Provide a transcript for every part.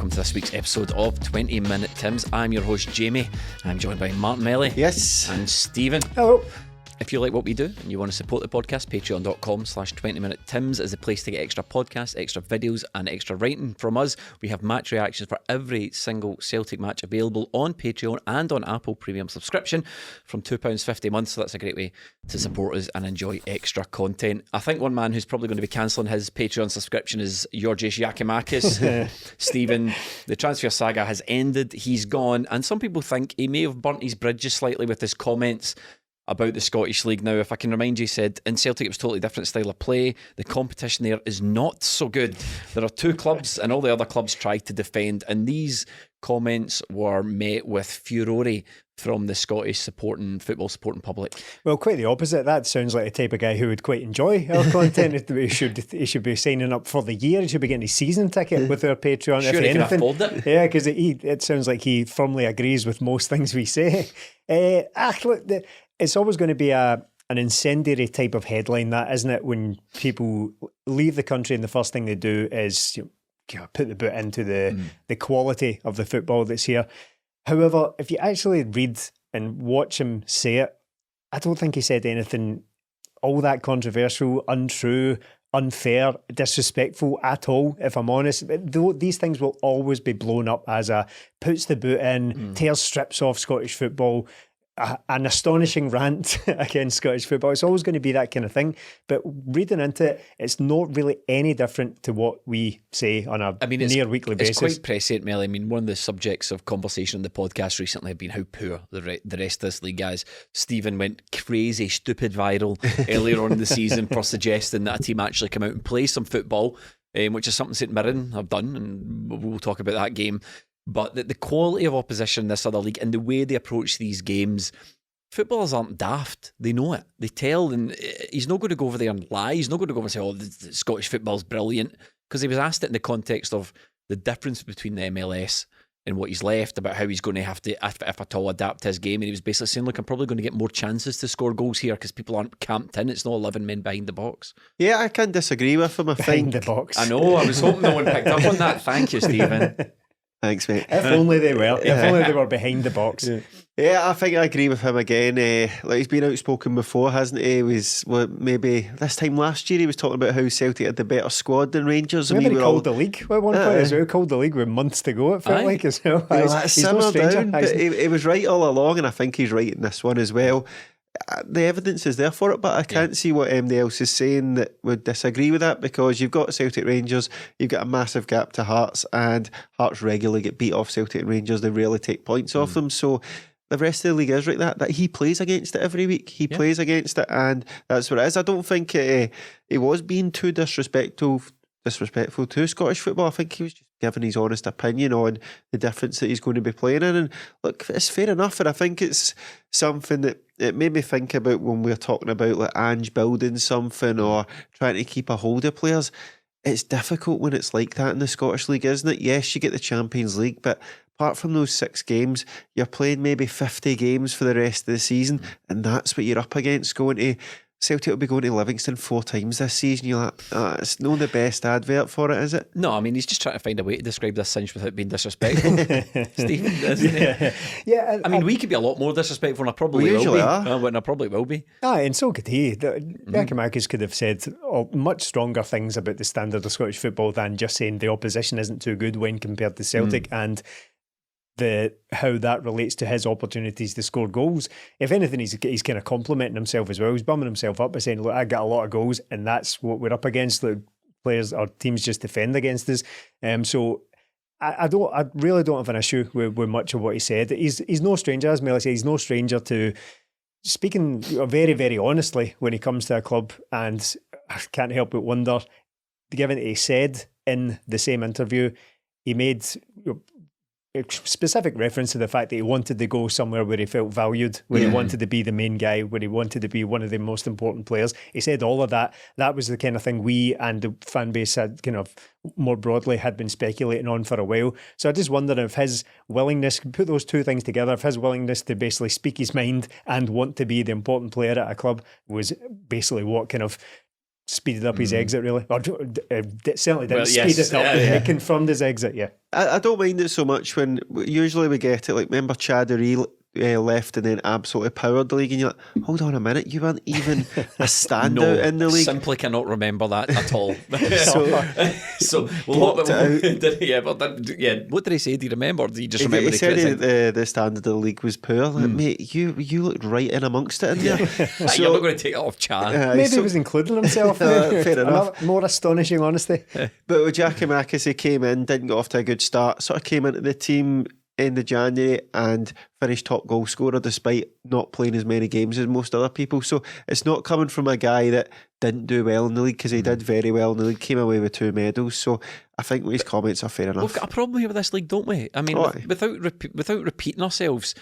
welcome to this week's episode of 20 Minute Tims. I'm your host Jamie. I'm joined by Martin Melly. Yes. And Stephen. Hello. If you like what we do and you want to support the podcast, patreon.com/20minutetims is the place to get extra podcasts, extra videos and extra writing from us. We have match reactions for every single Celtic match available on Patreon and on Apple Premium subscription from £2.50 a month, so that's a great way to support us and enjoy extra content. I think one man who's probably going to be cancelling his Patreon subscription is Giakoumakis. Stephen, the transfer saga has ended, he's gone, and some people think he may have burnt his bridges slightly with his comments about the Scottish League. Now, if I can remind you, he said in Celtic it was a totally different style of play. The competition there is not so good. There are two clubs and all the other clubs tried to defend, and these comments were met with furore from the Scottish football supporting public. Well, quite the opposite. That sounds like the type of guy who would quite enjoy our content. He should be signing up for the year. He should be getting a season ticket with our Patreon. Sure, he can afford it. Yeah, because it sounds like he firmly agrees with most things we say. Look, it's always going to be an incendiary type of headline, that, isn't it? When people leave the country and the first thing they do is put the boot into the quality of the football that's here. However, if you actually read and watch him say it, I don't think he said anything all that controversial, untrue, unfair, disrespectful at all, if I'm honest. These things will always be blown up as a puts the boot in, tears strips off Scottish football, an astonishing rant against Scottish football. It's always going to be that kind of thing. But reading into it, it's not really any different to what we say on a near weekly basis. It's quite prescient, Melly. I mean, one of the subjects of conversation on the podcast recently have been how poor the rest of this league is. Stephen went crazy, stupid viral earlier on in the season for suggesting that a team actually come out and play some football, which is something St Mirren have done, and we'll talk about that game. But the quality of opposition in this other league and the way they approach these games, footballers aren't daft. They know it. They tell, and he's not going to go over there and lie. He's not going to go over and say, the Scottish football's brilliant, because he was asked it in the context of the difference between the MLS and what he's left, about how he's going to have to, if at all, adapt his game. And he was basically saying, look, I'm probably going to get more chances to score goals here because people aren't camped in. It's not 11 men behind the box. Yeah, I can disagree with him. I Behind think the box. I know, I was hoping no one picked up on that. Thank you, Stephen. Thanks, mate. If only they were. If only they were behind the box. Yeah, I think I agree with him again. Like, he's been outspoken before, hasn't he? Maybe this time last year he was talking about how Celtic had the better squad than Rangers. Maybe he called the league at one point as well. Called the league with months to go, it felt like as well. He's no stranger. But he was right all along, and I think he's right in this one as well. The evidence is there for it, but I can't see what anybody else is saying that would disagree with that, because you've got Celtic Rangers, you've got a massive gap to Hearts, and Hearts regularly get beat off Celtic and Rangers. They rarely take points off them, so the rest of the league is like that he plays against it every week. He plays against it, and that's what it is. I don't think he was being too disrespectful to Scottish football. I think he was just giving his honest opinion on the difference that he's going to be playing in. And look, it's fair enough, and I think it's something that it made me think about when we're talking about like Ange building something or trying to keep a hold of players. It's difficult when it's like that in the Scottish League, isn't it? Yes, you get the Champions League, but apart from those 6 games, you're playing maybe 50 games for the rest of the season, and that's what you're up against. Going to Celtic will be going to Livingston 4 times this season. You're like, it's not the best advert for it, is it? No, I mean, he's just trying to find a way to describe this cinch without being disrespectful, Stephen, isn't he? Yeah, I mean, we could be a lot more disrespectful, and I probably will be. And I probably will be. And so could he. Giakoumakis could have said much stronger things about the standard of Scottish football than just saying the opposition isn't too good when compared to Celtic, and how that relates to his opportunities to score goals. If anything, he's kind of complimenting himself as well. He's bumming himself up by saying, look, I got a lot of goals, and that's what we're up against. The players or teams just defend against us. So I really don't have an issue with much of what he said. He's no stranger, as Melly said, he's no stranger to speaking very, very honestly when he comes to a club, and I can't help but wonder, given that he said in the same interview, he made specific reference to the fact that he wanted to go somewhere where he felt valued, where he wanted to be the main guy, where he wanted to be one of the most important players. He said all of that. That was the kind of thing we and the fan base had kind of more broadly had been speculating on for a while. So I just wonder if his willingness, put those two things together, if his willingness to basically speak his mind and want to be the important player at a club was basically what kind of speeded up his exit, really. Or certainly didn't speed yes, it up. It confirmed his exit, I don't mind it so much when usually we get it, like, remember Chad O'Reilly left and then absolutely powered the league, and you're like, hold on a minute, you weren't even a standout in the league. Simply cannot remember that at all. What did he say? Do you remember? Or do you just remember he said the standard of the league was poor. Like, mate, you looked right in amongst it in there. So, you're not going to take it off Chad. Maybe he was including himself. Fair enough. More astonishing honesty. But with Giakoumakis, he came in, didn't get off to a good start, sort of came into the team end of January and finished top goal scorer despite not playing as many games as most other people. So it's not coming from a guy that didn't do well in the league, because he did very well in the league, came away with 2 medals. So I think his comments are fair enough. We've got a problem here with this league, don't we? I mean, without repeating ourselves,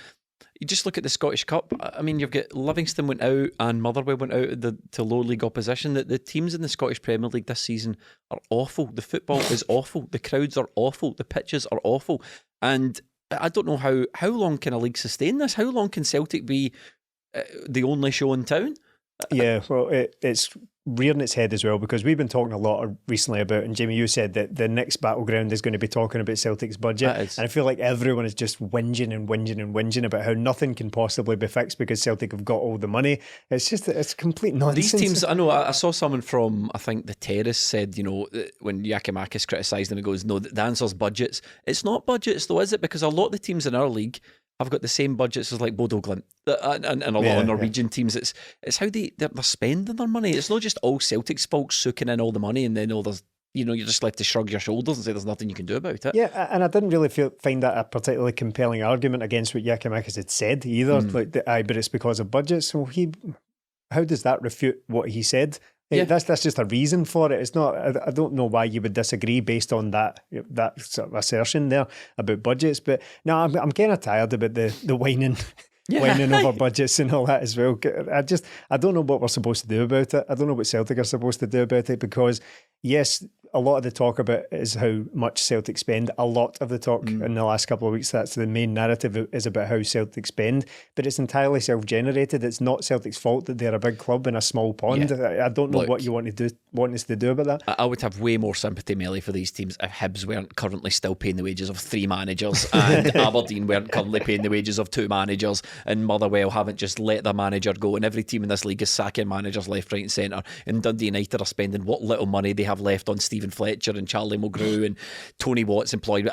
you just look at the Scottish Cup. I mean, you've got Livingston went out and Motherwell went out to low league opposition. The teams in the Scottish Premier League this season are awful. The football is awful. The crowds are awful. The pitches are awful. And I don't know how long can a league sustain this? How long can Celtic be the only show in town? Yeah, well, it's rearing its head as well, because we've been talking a lot recently about, and Jamie, you said that the next battleground is going to be talking about Celtic's budget, and I feel like everyone is just whinging about how nothing can possibly be fixed because Celtic have got all the money. It's complete nonsense. These teams, I know, I saw someone from, I think, The Terrace said, when Giakoumakis criticised them, he goes, no, the answer's budgets. It's not budgets though, is it? Because a lot of the teams in our league have got the same budgets as like Bodo Glimt and a lot of Norwegian teams. It's how they're spending their money. It's not just all Celtic's folks soaking in all the money and then there's you're just left to shrug your shoulders and say there's nothing you can do about it. Yeah, and I didn't really find that a particularly compelling argument against what Giakoumakis had said either. But it's because of budgets. So how does that refute what he said? Yeah. That's just a reason for it. It's not. I don't know why you would disagree based on that sort of assertion there about budgets. But no, I'm kind of tired about the whining. Whining over budgets and all that as well. I don't know what we're supposed to do about it. I don't know what Celtic are supposed to do about it, because yes, a lot of the talk about is how much Celtic spend. A lot of the talk in the last couple of weeks, that's the main narrative, is about how Celtic spend, but it's entirely self-generated. It's not Celtic's fault that they're a big club in a small pond. I don't know what you want us to do about that. I would have way more sympathy, Melly, for these teams if Hibs weren't currently still paying the wages of 3 managers and Aberdeen weren't currently paying the wages of 2 managers, and Motherwell haven't just let their manager go, and every team in this league is sacking managers left, right and centre, and Dundee United are spending what little money they have left on Stephen Fletcher and Charlie Mulgrew and Tony Watts employed.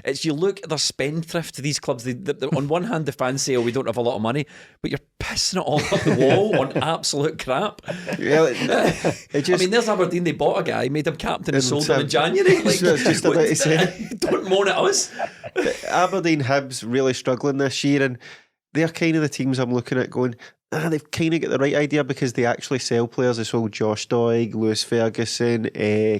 It's, you look at their spendthrift to these clubs, they're, on one hand the fans say, we don't have a lot of money, but you're pissing it all up the wall on absolute crap. There's Aberdeen, they bought a guy, made him captain and sold him in January. Just about to say. Don't moan at us. Aberdeen, Hibs really struggling this year, and they're kind of the teams I'm looking at going, they've kind of got the right idea, because they actually sell players. They sold Josh Doig, Lewis Ferguson,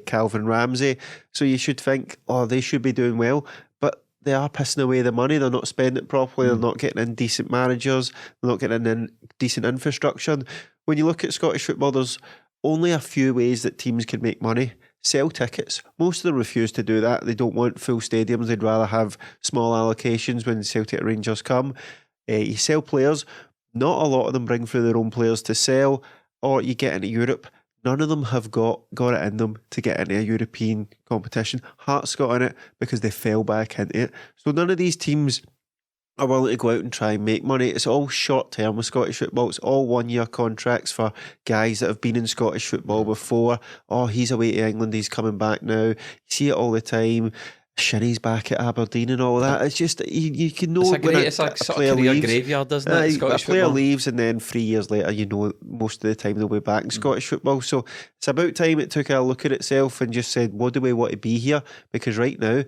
Calvin Ramsey. So you should think, they should be doing well. But they are pissing away the money. They're not spending it properly. They're not getting in decent managers. They're not getting in decent infrastructure. When you look at Scottish football, there's only a few ways that teams can make money. Sell tickets. Most of them refuse to do that. They don't want full stadiums. They'd rather have small allocations when Celtic Rangers come. You sell players. Not a lot of them bring through their own players to sell, or you get into Europe. None of them have got it in them to get into a European competition. Hearts got in it because they fell back into it. So none of these teams are willing to go out and try and make money. It's all short term with Scottish football. It's all 1-year contracts for guys that have been in Scottish football before. He's away to England, he's coming back now. You see it all the time. Shinnie's back at Aberdeen and all that. It's just, you can know it's a sort of career graveyard, doesn't it? Scottish player football leaves, and then 3 years later, most of the time they'll be back in Scottish football. So it's about time it took a look at itself and just said, what do we want to be here? Because right now,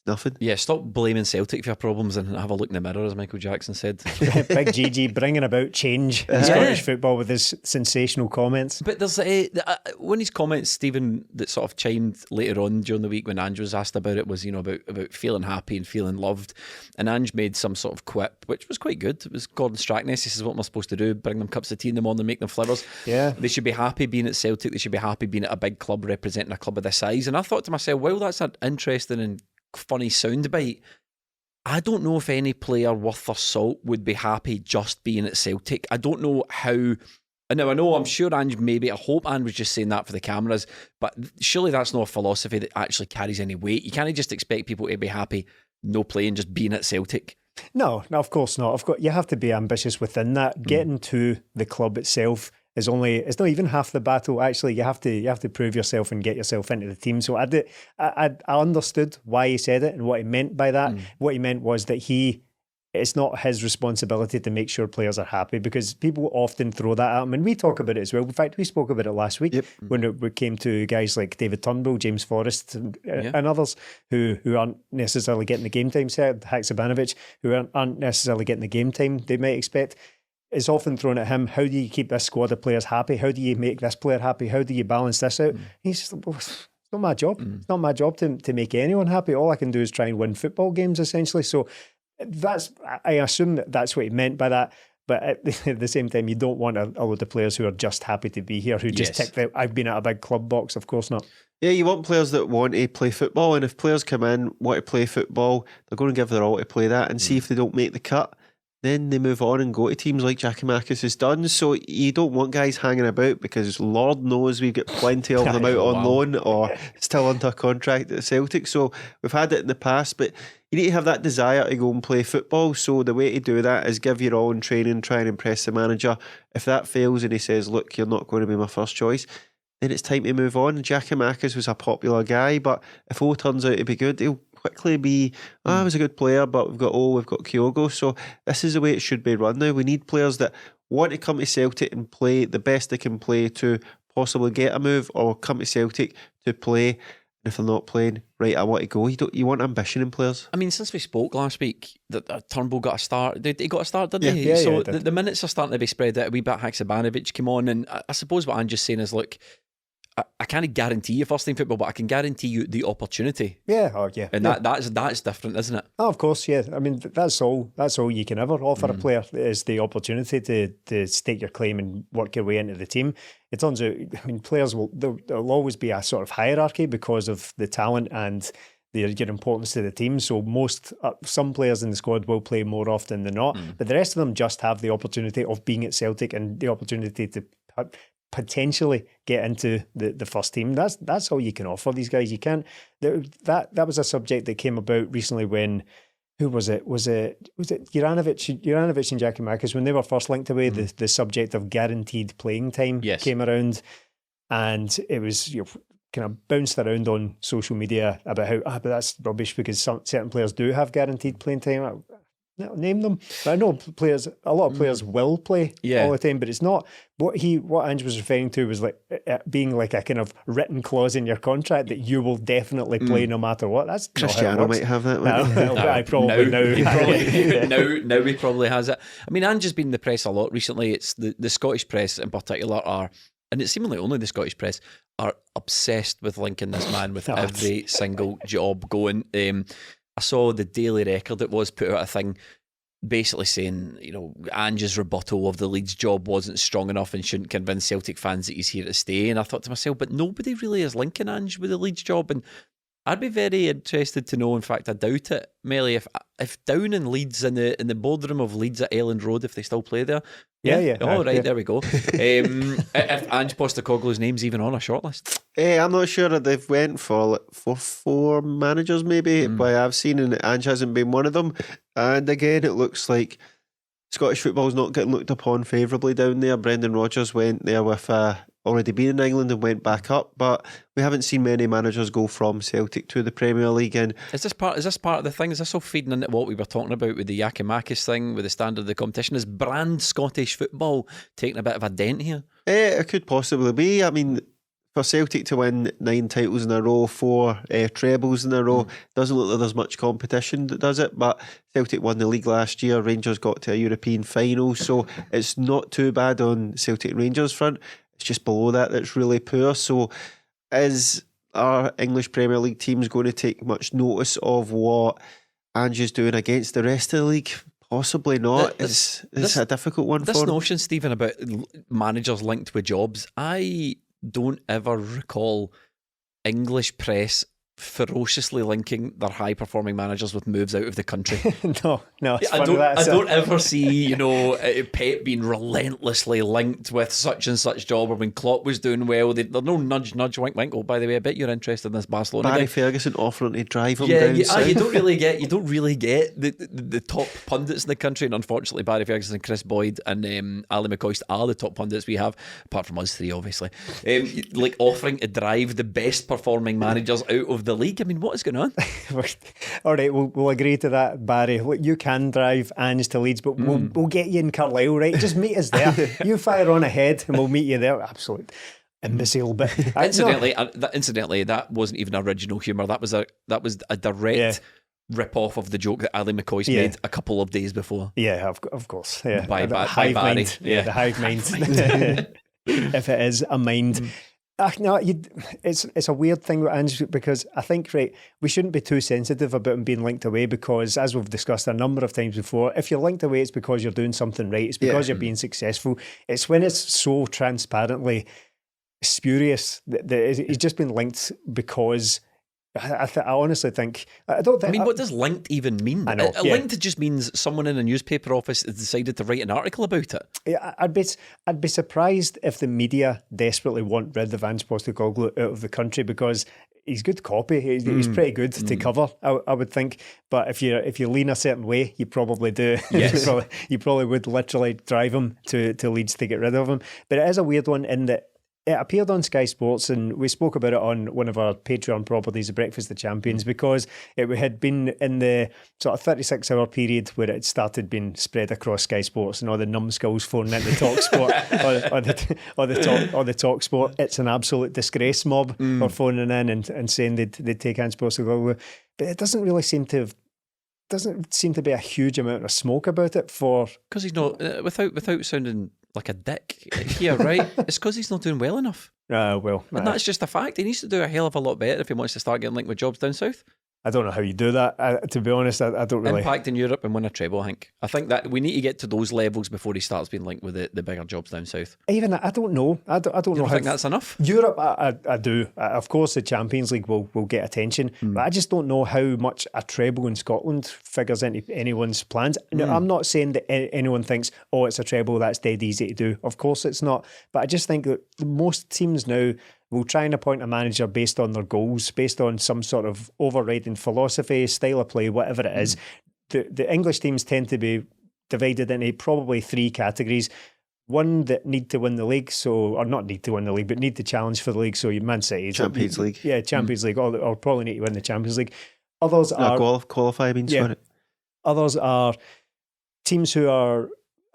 nothing. Yeah, stop blaming Celtic for your problems and have a look in the mirror, as Michael Jackson said. Big GG bringing about change in Scottish football with his sensational comments. But there's one of his comments, Stephen, that sort of chimed later on during the week when Ange was asked about it, was about feeling happy and feeling loved, and Ange made some sort of quip which was quite good. It was Gordon Strachness. He says, what am I supposed to do? Bring them cups of tea in the morning and make them flowers? Yeah, they should be happy being at Celtic. They should be happy being at a big club representing a club of this size. And I thought to myself, well, that's an interesting and funny soundbite. I don't know if any player worth their salt would be happy just being at Celtic. I don't know how And now I know, I'm sure Ange, I hope Ange was just saying that for the cameras, but surely that's not a philosophy that actually carries any weight. You can't just expect people to be happy no playing, just being at Celtic. No, of course not. You have to be ambitious within that. Getting to the club itself it's not even half the battle. Actually, you have to prove yourself and get yourself into the team. So I understood why he said it and what he meant by that. What he meant was that it's not his responsibility to make sure players are happy, because people often throw that at him, and we talk about it as well. In fact, we spoke about it last week when it came to guys like David Turnbull, James Forrest, and others who aren't necessarily getting the game time set, Haksabanovic, who aren't necessarily getting the game time they might expect. It's often thrown at him, how do you keep this squad of players happy? How do you make this player happy? How do you balance this out? He's just like, well, it's not my job. It's not my job to make anyone happy. All I can do is try and win football games, essentially. So I assume that's what he meant by that. But at the same time, you don't want a load of players who are just happy to be here, who just tick the I've been at a big club box. Of course not. Yeah, you want players that want to play football, and if players come in, want to play football, they're going to give their all to play that, and see if they don't make the cut, then they move on and go to teams like Giakoumakis has done. So you don't want guys hanging about, because Lord knows we've got plenty of them out on loan or still under contract at Celtic. So we've had it in the past, but you need to have that desire to go and play football. So the way to do that is give your all in training, try and impress the manager. If that fails and he says, look, you're not going to be my first choice, then it's time to move on. Giakoumakis was a popular guy, but if O turns out to be good, he'll quickly be, I was a good player, but we've got KYOGO'S. So this is the way it should be run now. We need players that want to come to Celtic and play the best they can play to possibly get a move, or come to Celtic to play. And if they're not playing, right, I want to go. You want ambition in players. I mean, since we spoke last week, that Turnbull got a start. He got a start, didn't he? Yeah, so the minutes are starting to be spread out a wee bit. Haksabanovic came on, and I suppose what I'm just saying is, look, I can't guarantee you first team football, but I can guarantee you the opportunity. And that's different, isn't it? Oh, of course, yeah. I mean, that's all you can ever offer a player, is the opportunity to stake your claim and work your way into the team. It turns out, I mean, players there'll always be a sort of hierarchy because of the talent and your importance to the team. So some players in the squad will play more often than not, but the rest of them just have the opportunity of being at Celtic and the opportunity to potentially get into the first team. That's all you can offer these guys. You can't. That was a subject that came about recently when, who was it? Was it Juranovic and Giakoumakis, when they were first linked away? The subject of guaranteed playing time came around, and it was kind of bounced around on social media about how but that's rubbish, because certain players do have guaranteed playing time. Name them. But I know a lot of players will play all the time, but it's not what Ange was referring to was like being like a kind of written clause in your contract that you will definitely play no matter what. That's Cristiano might have that. I probably now he probably has it. I mean, Ange has been in the press a lot recently. It's the Scottish press in particular are, and it's seemingly only the Scottish press, are obsessed with linking this man with every single job going. I saw the Daily Record, it was put out a thing basically saying, Ange's rebuttal of the Leeds job wasn't strong enough and shouldn't convince Celtic fans that he's here to stay. And I thought to myself, but nobody really is linking Ange with the Leeds job. And I'd be very interested to know, in fact, I doubt it, Melly, if down in Leeds, in the boardroom of Leeds at Elland Road, if they still play there. Yeah. There we go. If Ange Postecoglou's name's even on a shortlist. I'm not sure that they've went for 4 managers maybe, but I've seen, and Ange hasn't been one of them. And again, it looks like Scottish football's not getting looked upon favourably down there. Brendan Rodgers went there with already been in England and went back up, but we haven't seen many managers go from Celtic to the Premier League. And is this part of the thing? Is this all feeding into what we were talking about with the Giakoumakis thing, with the standard of the competition? Is brand Scottish football taking a bit of a dent here? It could possibly be. I mean, for Celtic to win 9 titles in a row, 4 trebles in a row, doesn't look like there's much competition, does it? But Celtic won the league last year. Rangers got to a European final, so it's not too bad on Celtic Rangers front. It's just below that's really poor. So is our English Premier League teams going to take much notice of what Ange is doing against the rest of the league? Possibly not. It's a difficult one for him. This notion, Stephen, about managers linked with jobs, I don't ever recall English press ferociously linking their high-performing managers with moves out of the country. No, it's I funny don't, I don't ever see, Pep being relentlessly linked with such and such job, or when Klopp was doing well, there's no nudge, wink, wink. Oh, by the way, I bet you're interested in this Barcelona Barry guy. Ferguson offering to drive him down south. You don't really get the top pundits in the country, and unfortunately Barry Ferguson, Chris Boyd and Ali McCoist are the top pundits we have, apart from us three obviously, like offering to drive the best performing managers out of the league. I mean, what is going on? All right, we'll agree to that, Barry. Look, you can drive Ange to Leeds, but we'll get you in Carlisle, right? Just meet us there. You fire on ahead and we'll meet you there. Absolute imbecile. But incidentally, that wasn't even original humour. That was a direct rip-off of the joke that Ali McCoist made a couple of days before. Yeah, of course. Yeah. By hive Barry. mind. Yeah, the hive mind. If it is a mind. No, it's a weird thing with Ange, because I think, we shouldn't be too sensitive about him being linked away, because as we've discussed a number of times before, if you're linked away, it's because you're doing something right. It's because you're being successful. It's when it's so transparently spurious that he's just been linked because... I honestly think... what does linked even mean? I know, linked just means someone in a newspaper office has decided to write an article about it. Yeah, I'd be surprised if the media desperately want rid of Ange Postecoglou out of the country, because he's good copy. He's pretty good to cover, I would think. But if you lean a certain way, you probably do. Yes. you probably would literally drive him to Leeds to get rid of him. But it is a weird one in that it appeared on Sky Sports, and we spoke about it on one of our Patreon properties, The Breakfast of Champions, because it had been in the sort of 36-hour period where it started being spread across Sky Sports, and all the numbskulls phoning into TalkSport or the TalkSport "It's an absolute disgrace" mob are phoning in and saying they'd take Ange Postecoglou. But it doesn't seem to be a huge amount of smoke about it, because he's not without sounding like a dick here, right? It's because he's not doing well enough. And that's just a fact. He needs to do a hell of a lot better if he wants to start getting linked with jobs down south. I don't know how you do that. To be honest, I don't really... Impact in Europe and win a treble, I think that we need to get to those levels before he starts being linked with the bigger jobs down south. Even I don't know. I don't know. Think that's enough? Europe, I do. Of course, the Champions League will get attention, but I just don't know how much a treble in Scotland figures into anyone's plans. Now, I'm not saying that anyone thinks, oh, it's a treble, that's dead easy to do. Of course it's not. But I just think that most teams now will try and appoint a manager based on their goals, based on some sort of overriding philosophy, style of play, whatever it is. The English teams tend to be divided into probably three categories. One that need to win the league, or not need to win the league, but need to challenge for the league. So you Man City, Champions League, Champions League, or probably need to win the Champions League. Others are qualify means for it. Others are teams who are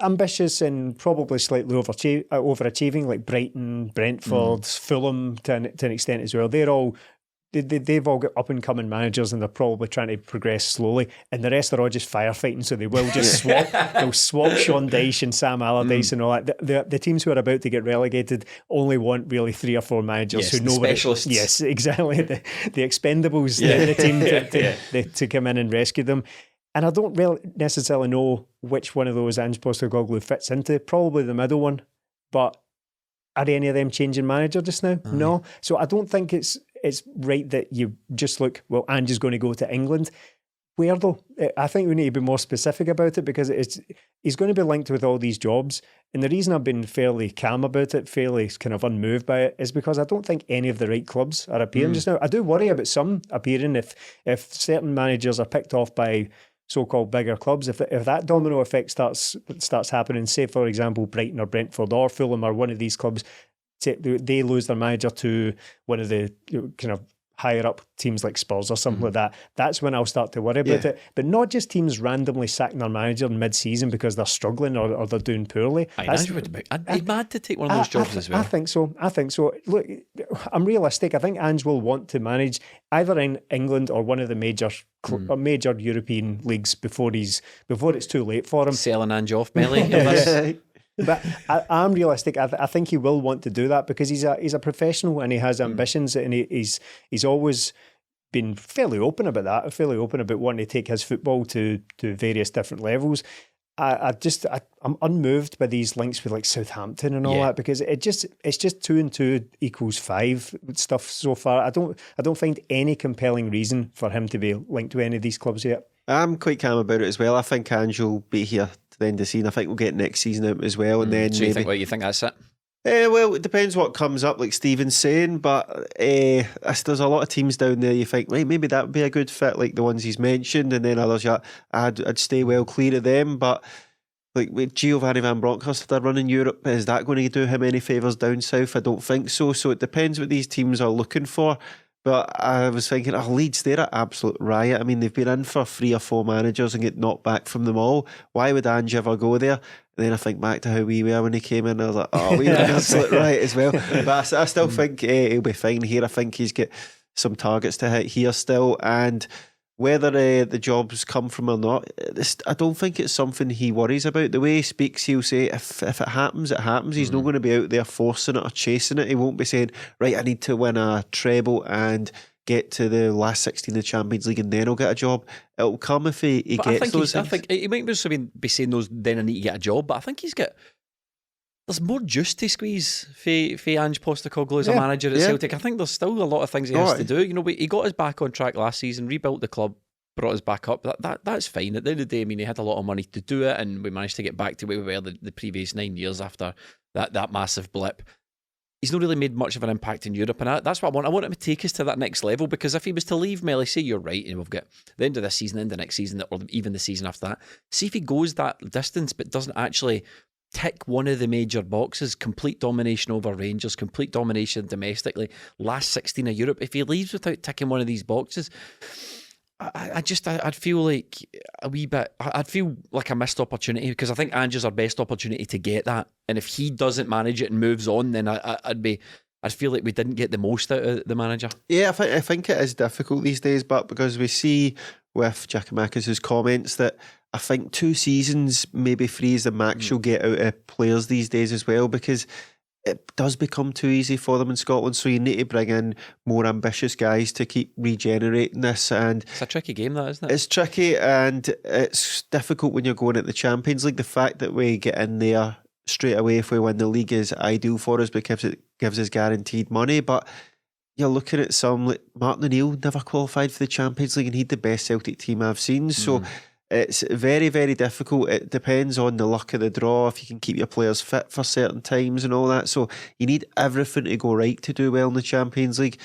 ambitious and probably slightly overachieving, like Brighton, Brentford, Fulham to an extent as well. They've all got up and coming managers, and they're probably trying to progress slowly. And the rest are all just firefighting, so they will just swap. They'll swap Sean Dyche and Sam Allardyce and all that. The teams who are about to get relegated only want really 3 or 4 managers who know specialists. Yes, exactly. The expendables, the team to come in and rescue them. And I don't really necessarily know which one of those Ange Postecoglou fits into. Probably the middle one. But are any of them changing manager just now? No. So I don't think it's right that you just look, well, Ange is going to go to England. Where though? I think we need to be more specific about it, because he's going to be linked with all these jobs. And the reason I've been fairly calm about it, fairly kind of unmoved by it, is because I don't think any of the right clubs are appearing just now. I do worry about some appearing if certain managers are picked off by so-called bigger clubs. If that domino effect starts happening, say for example Brighton or Brentford or Fulham or one of these clubs, they lose their manager to one of the kind of higher up teams like Spurs or something like that, that's when I'll start to worry about it. But not just teams randomly sacking their manager in mid-season because they're struggling or they're doing poorly. I'd be mad to take one of those jobs as well. I think so. Look, I'm realistic. I think Ange will want to manage either in England or one of the major European leagues before it's too late for him. Selling Ange off, Melly. But I'm realistic. I think he will want to do that because he's a professional and he has ambitions, and he's always been fairly open about that, fairly open about wanting to take his football to various different levels. I'm unmoved by these links with like Southampton and all that, because it's just 2 and 2 equals 5 stuff so far. I don't find any compelling reason for him to be linked to any of these clubs yet. I'm quite calm about it as well. I think Ange will be here to the end of the season. I think we'll get next season out as well, and then so you think that's it? Well, it depends what comes up, like Stephen's saying, but there's a lot of teams down there you think, right, maybe that would be a good fit, like the ones he's mentioned, and then others, I'd stay well clear of them. But like with Giovanni Van Bronckhorst, they're running Europe, is that going to do him any favours down south? I don't think so. So it depends what these teams are looking for. But I was thinking, Leeds, they're an absolute riot. I mean, they've been in for 3 or 4 managers and get knocked back from them all. Why would Ange ever go there? And then I think back to how we were when he came in. I was like, we were an absolute riot as well. But I still think he'll be fine here. I think he's got some targets to hit here still. And whether the jobs come from or not, I don't think it's something he worries about. The way he speaks, he'll say, if it happens, it happens. He's not going to be out there forcing it or chasing it. He won't be saying, right, I need to win a treble and get to the last 16 of the Champions League and then I'll get a job. It'll come if he gets those things. I think he might be saying those, then I need to get a job, but I think there's more juice to squeeze for Ange Postecoglou as a manager at Celtic. I think there's still a lot of things he has to do. You know, he got us back on track last season, rebuilt the club, brought us back up. That's fine. At the end of the day, I mean, he had a lot of money to do it, and we managed to get back to where we were the previous 9 years after that massive blip. He's not really made much of an impact in Europe, and that's what I want. I want him to take us to that next level, because if he was to leave Melly, say you're right, and we've got the end of this season, end of next season, or even the season after that, see if he goes that distance but doesn't actually tick one of the major boxes: complete domination over Rangers, complete domination domestically, last 16 of Europe. If he leaves without ticking one of these boxes, I'd feel like a wee bit, I'd feel like a missed opportunity, because I think Ange is our best opportunity to get that, and if he doesn't manage it and moves on, then I'd feel like we didn't get the most out of the manager. Yeah, I think it is difficult these days, but because we see with Giakoumakis' comments that I think 2 seasons, maybe 3 is the max you'll get out of players these days as well, because it does become too easy for them in Scotland. So you need to bring in more ambitious guys to keep regenerating this. And it's a tricky game, that, isn't it? It's tricky, and it's difficult when you're going at the Champions League. The fact that we get in there straight away if we win the league is ideal for us, because it gives us guaranteed money. But you're looking at some like Martin O'Neill never qualified for the Champions League, and he's the best Celtic team I've seen. So it's very, very difficult. It depends on the luck of the draw, if you can keep your players fit for certain times and all that. So you need everything to go right to do well in the Champions League.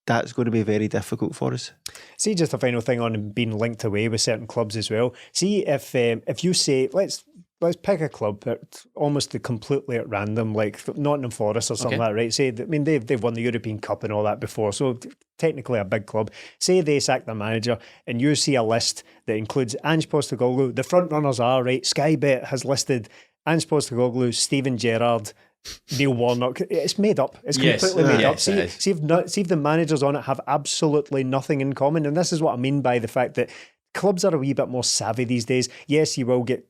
That's going to be very difficult for us. See, just a final thing on being linked away with certain clubs as well. See, if you say, let's pick a club almost completely at random, like Nottingham Forest or something like that, right? Say, I mean, they've won the European Cup and all that before, so technically a big club. Say they sack their manager, and you see a list that includes Ange Postecoglou. The front runners are, right, Sky Bet has listed Ange Postecoglou, Steven Gerrard, Neil Warnock. It's made up. It's completely made up. See if the managers on it have absolutely nothing in common. And this is what I mean by the fact that clubs are a wee bit more savvy these days. Yes, you will get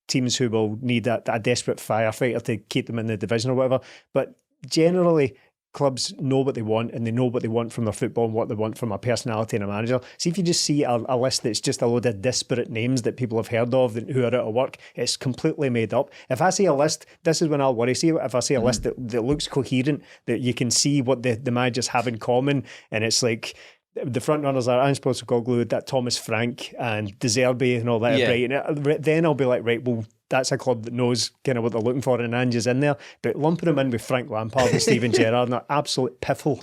teams who will need a desperate firefighter to keep them in the division or whatever, but generally clubs know what they want, and they know what they want from their football and what they want from a personality and a manager. See, if you just see a list that's just a load of disparate names that people have heard of who are out of work, it's completely made up. If I see a list, this is when I'll worry. See, if I see a list that looks coherent, that you can see what the managers have in common, and it's like the front runners are Ange Postecoglou, that Thomas Frank and De Zerbi and all that, right? And then I'll be like, right, well, that's a club that knows kind of what they're looking for, and Ange is in there. But lumping him in with Frank Lampard and Steven Gerrard, an absolute piffle.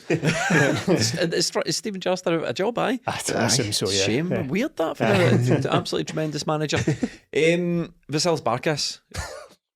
Is Steven Gerrard still a job, aye? I assume so, yeah. Shame. Yeah. Weird that for an absolutely tremendous manager. Vasilis Barkas.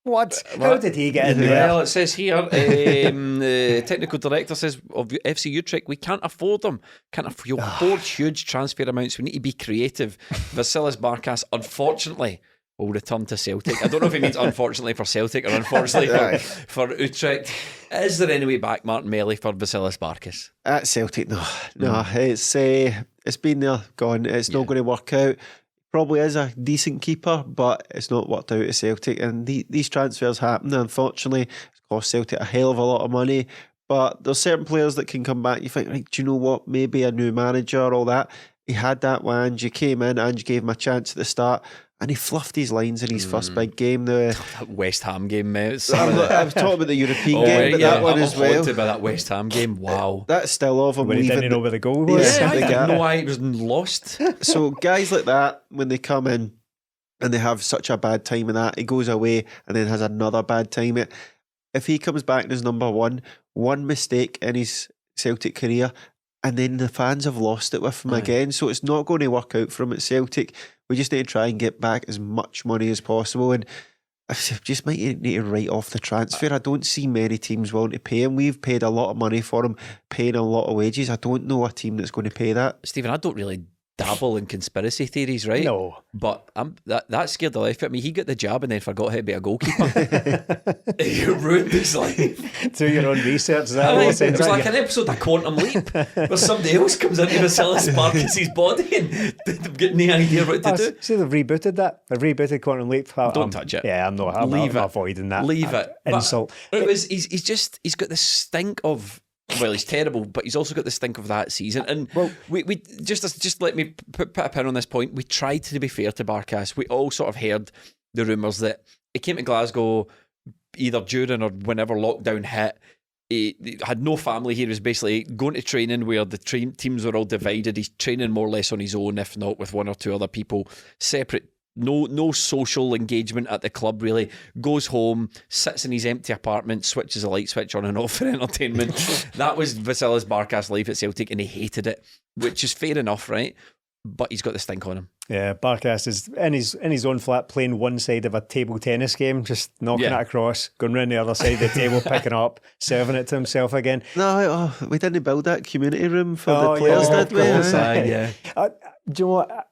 What? How did he get in there? Well, it says here, the technical director says of FC Utrecht, we can't afford them. Can't afford huge transfer amounts. We need to be creative. Vasilis Barkas, unfortunately, will return to Celtic. I don't know if he means unfortunately for Celtic or unfortunately for Utrecht. Is there any way back, Martin Melly, for Vasilis Barkas? At Celtic, no. It's been there, gone. It's not going to work out. Probably is a decent keeper, but it's not worked out at Celtic. And these transfers happen. Unfortunately, it's cost Celtic a hell of a lot of money. But there's certain players that can come back. You think, right, do you know what? Maybe a new manager, all that. He had that when Ange came in. Ange gave him a chance at the start. and he fluffed his lines in his first big game. That West Ham game, mate. I was talking about the European game, but that one I'm as well. haunted by that West Ham game. Wow. That's still of him When he leaving. didn't know where the goal was. Yeah, I the didn't gap. know why it was lost. So guys like that, when they come in and they have such a bad time in that, he goes away and then has another bad time. If he comes back as number one mistake in his Celtic career, and then the fans have lost it with him again. So it's not going to work out for him at Celtic. We just need to try and get back as much money as possible. And I just might need to write off the transfer. I don't see many teams willing to pay him. We've paid a lot of money for him, paying a lot of wages. I don't know a team that's going to pay that. Stephen, I don't really dabble in conspiracy theories, right? No. But that scared the life out of me. He got the job and then forgot how to be a goalkeeper. You ruined his life. Do your own research. Is that It was like an episode of Quantum Leap where somebody else comes into Vasilis Barkas' body and they've got no idea what to do. See, they've rebooted that. They've rebooted Quantum Leap. Don't touch it. Yeah, I'm not. I'm avoiding that. Leave it. Insult. But he's got this stink of. Well, he's terrible, but he's also got the stink of that season. And we just let me put a pin on this point. We tried to be fair to Barkas. We all sort of heard the rumours that he came to Glasgow either during or whenever lockdown hit. He had no family here. He was basically going to training where the teams were all divided. He's training more or less on his own, if not with one or two other people, separate. No social engagement at the club, really. Goes home, sits in his empty apartment, switches a light switch on and off for entertainment. That was Vasilis Barkas' life at Celtic, and he hated it, which is fair enough, right? But he's got the stink on him. Yeah, Barkas is in his own flat playing one side of a table tennis game, just knocking it across, going round the other side of the table, picking it up, serving it to himself again. No, we didn't build that community room for the players, did we? Yeah. Do you know what?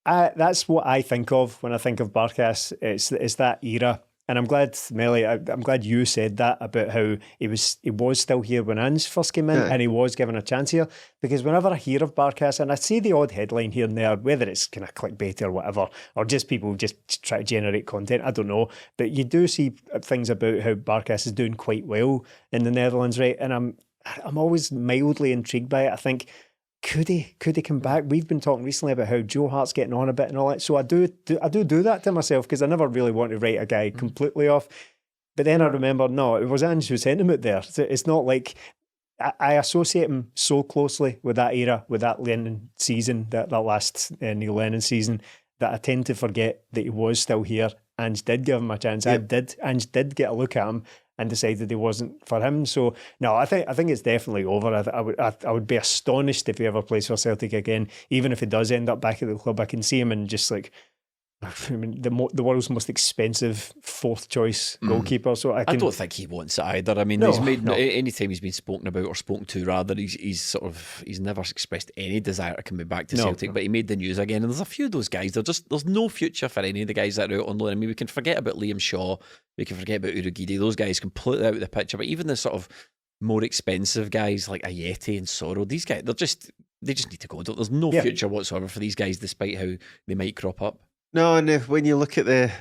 That's what I think of when I think of Barkas. It's that era, and I'm glad, Melly. I'm glad you said that about how he was still here when Ange first came in, and he was given a chance here. Because whenever I hear of Barkas, and I see the odd headline here and there, whether it's kind of clickbait or whatever, or just people just try to generate content, I don't know. But you do see things about how Barkas is doing quite well in the Netherlands, right? And I'm always mildly intrigued by it. I think. Could he come back? We've been talking recently about how Joe Hart's getting on a bit and all that. So I do that to myself because I never really want to write a guy completely off. But then I remember, no, it was Ange who sent him out there. So it's not like I associate him so closely with that era, with that Lennon season, that last Neil Lennon season, that I tend to forget that he was still here. Ange did give him a chance. Yep. Ange did get a look at him and decided it wasn't for him. So no, I think it's definitely over. I would be astonished if he ever plays for Celtic again, even if he does end up back at the club. I can see him in just like, I mean, the world's most expensive fourth choice goalkeeper. So I don't think he wants it either. I mean, any time he's been spoken about or spoken to, rather, he's never expressed any desire to come back to Celtic. But he made the news again, and there's a few of those guys. There's no future for any of the guys that are out on loan. I mean, we can forget about Liam Shaw, we can forget about Urugidi. Those guys completely out of the picture. But even the sort of more expensive guys like Ayete and Soro, these guys, they just need to go. There's no future whatsoever for these guys, despite how they might crop up. No, and when you look at the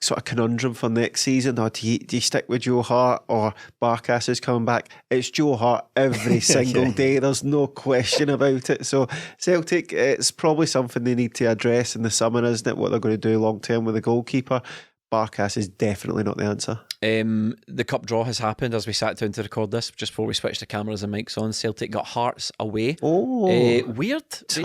sort of conundrum for next season, or do you stick with Joe Hart or Barkas is coming back? It's Joe Hart every single day. There's no question about it. So Celtic, it's probably something they need to address in the summer, isn't it? What they're going to do long term with the goalkeeper. Barkas is definitely not the answer. The cup draw has happened as we sat down to record this, just before we switched the cameras and mics on. Celtic got Hearts away. Weird. Tough.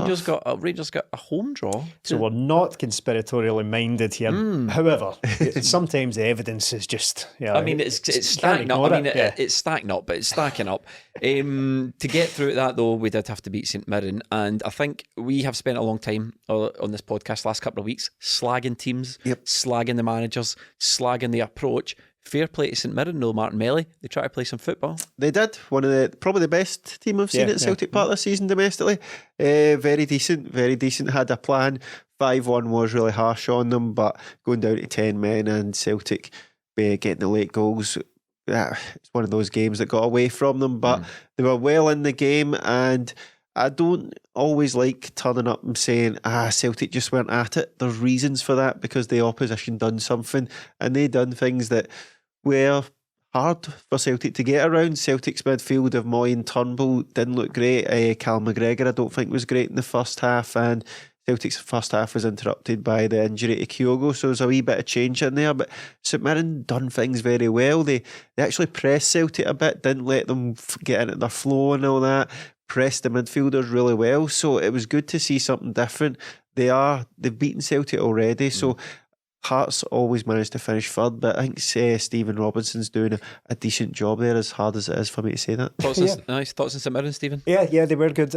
Rangers got a home draw. So we're not conspiratorially minded here. However, sometimes the evidence is just. I mean, it's stacking up. I mean, it's stacking up, but it's stacking up. To get through that, though, we did have to beat St Mirren, and I think we have spent a long time on this podcast last couple of weeks slagging teams, slagging the managers, slagging the approach. Fair play to St Mirren, though, Martin Melly. They try to play some football. They did. Probably the best team I've seen at Celtic Park this season domestically. Very decent. Had a plan. 5-1 was really harsh on them, but going down to 10 men and Celtic getting the late goals, it's one of those games that got away from them, but they were well in the game, and I don't always like turning up and saying, Celtic just weren't at it. There's reasons for that, because the opposition done something, and they done things that were hard for Celtic to get around. Celtic's midfield of Moy and Turnbull didn't look great. Cal McGregor I don't think was great in the first half, and Celtic's first half was interrupted by the injury to KYOGO'S, so there's a wee bit of change in there. But St Mirren done things very well. They actually pressed Celtic a bit, didn't let them get into their flow and all that. Pressed the midfielders really well, so it was good to see something different. They've beaten Celtic already, so Hearts always managed to finish third, but I think Stephen Robinson's doing a decent job there, as hard as it is for me to say that. Thoughts on St Mirren, Stephen? Yeah, they were good.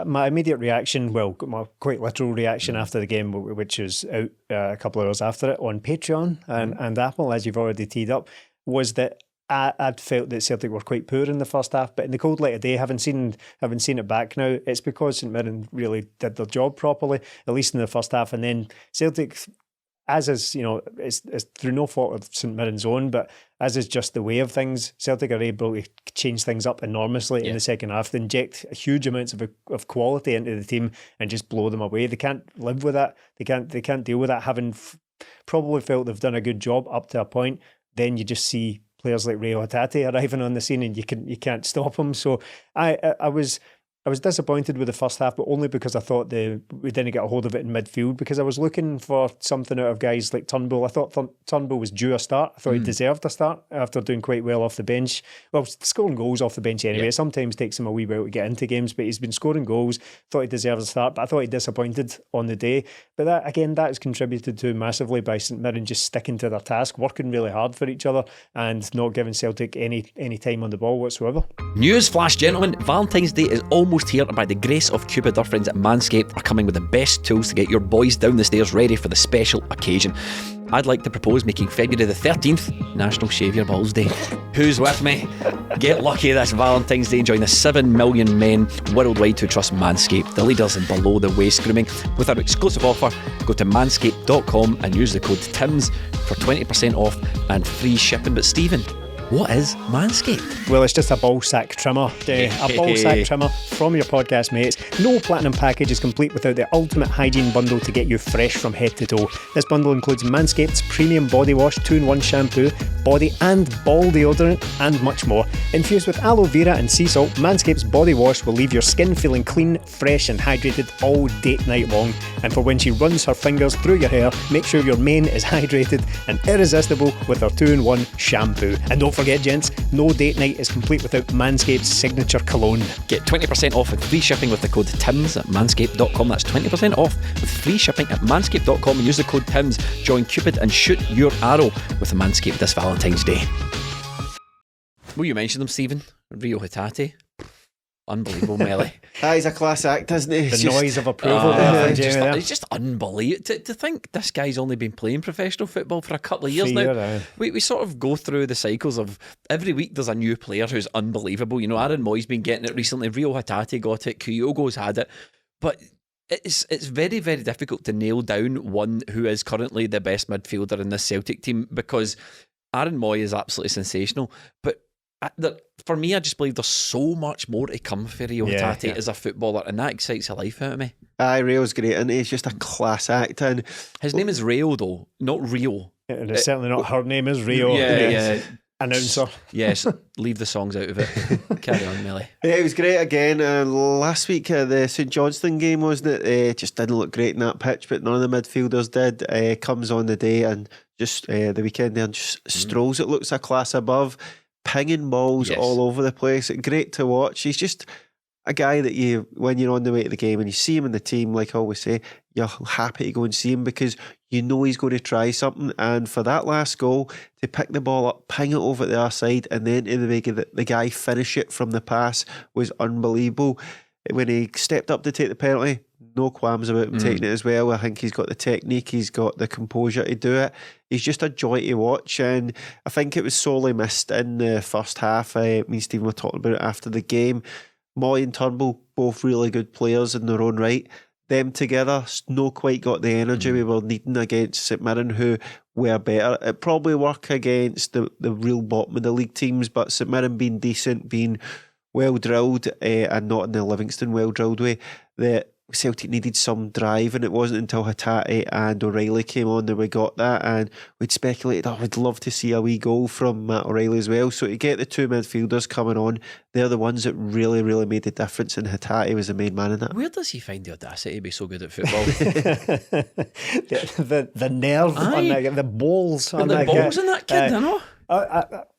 My immediate reaction, well, my quite literal reaction after the game, which was out a couple of hours after it on Patreon and Apple, as you've already teed up, was that I'd felt that Celtic were quite poor in the first half, but in the cold light of day, having seen it back now, it's because St Mirren really did their job properly, at least in the first half, and then Celtic, as is, it's through no fault of St Mirren's own, but as is just the way of things, Celtic are able to change things up enormously in the second half. They inject huge amounts of quality into the team and just blow them away. They can't live with that. They can't deal with that. Having probably felt they've done a good job up to a point, then you just see players like HATATE arriving on the scene and you can't stop them. So I was disappointed with the first half, but only because I thought we didn't get a hold of it in midfield, because I was looking for something out of guys like Turnbull. I thought Turnbull was due a start. I thought he deserved a start after doing quite well off the bench. Well, scoring goals off the bench anyway. It sometimes takes him a wee while to get into games, but he's been scoring goals. Thought he deserved a start, but I thought he disappointed on the day. But that is contributed to massively by St Mirren just sticking to their task, working really hard for each other and not giving Celtic any time on the ball whatsoever. News flash, gentlemen. Valentine's Day is almost here, and by the grace of Cupid, our friends at Manscaped are coming with the best tools to get your boys down the stairs ready for the special occasion. I'd like to propose making February the 13th National Shave Your Balls Day. Who's with me? Get lucky this Valentine's Day and join the 7 million men worldwide who trust Manscaped, the leaders in below the waist grooming. With our exclusive offer, go to manscaped.com and use the code TIMS for 20% off and free shipping. But Stephen, what is Manscaped? Well, it's just a ball sack trimmer. A ball sack trimmer from your podcast mates. No platinum package is complete without the ultimate hygiene bundle to get you fresh from head to toe. This bundle includes Manscaped's premium body wash, 2-in-1 shampoo, body and ball deodorant, and much more. Infused with aloe vera and sea salt, Manscaped's body wash will leave your skin feeling clean, fresh and hydrated all date night long. And for when she runs her fingers through your hair, make sure your mane is hydrated and irresistible with her 2-in-1 shampoo. And don't forget, gents, no date night is complete without Manscaped's signature cologne. Get 20% off and free shipping with the code TIMS at manscaped.com. That's 20% off with free shipping at manscaped.com and use the code TIMS. Join Cupid and shoot your arrow with the Manscaped this Valentine's Day. Well, you mentioned him, Stephen. Rio Hatate. Unbelievable, Melly. He's a class act, isn't he? The noise of approval there. It's just unbelievable. To think this guy's only been playing professional football for a couple of years now. We sort of go through the cycles of every week there's a new player who's unbelievable. Aaron Moy's been getting it recently. Rio Hatate got it. KYOGO'S had it. But it's very, very difficult to nail down one who is currently the best midfielder in this Celtic team, because Aaron Moy is absolutely sensational. But for me, I just believe there's so much more to come for Rio Hatate as a footballer, and that excites the life out of me. Rio's great, and he's just a class act. And his name is Rio, though, not Rio. And it's certainly not her name is Rio. Announcer. Yes, leave the songs out of it. Carry on, Melly. Yeah, it was great again. Last week, the St Johnstone game, wasn't it? Just didn't look great in that pitch, but none of the midfielders did. Comes on the day and just the weekend there and just strolls. It looks a class above. Pinging balls all over the place. Great to watch. He's just a guy that when you're on the way to the game and you see him in the team, like I always say, you're happy to go and see him because you know he's going to try something. And for that last goal, to pick the ball up, ping it over the other side, and then to make the guy finish it from the pass was unbelievable. When he stepped up to take the penalty, no qualms about him taking it as well. I think he's got the technique, he's got the composure to do it. He's just a joy to watch, and I think it was sorely missed in the first half. Me and Stephen were talking about it after the game. Moy and Turnbull, both really good players in their own right. Them together, no quite got the energy we were needing against St Mirren, who were better. It probably work against the real bottom of the league teams, but St Mirren being decent, being well drilled, and not in the Livingston well drilled way, that Celtic needed some drive, and it wasn't until HATATE and O'Reilly came on that we got that, and we'd speculated, I would love to see a wee goal from Matt O'Reilly as well. So to get the two midfielders coming on, they're the ones that really, really made the difference, and HATATE was the main man in that. Where does he find the audacity to be so good at football? the nerve on that, the balls on the that balls in that kid, I know.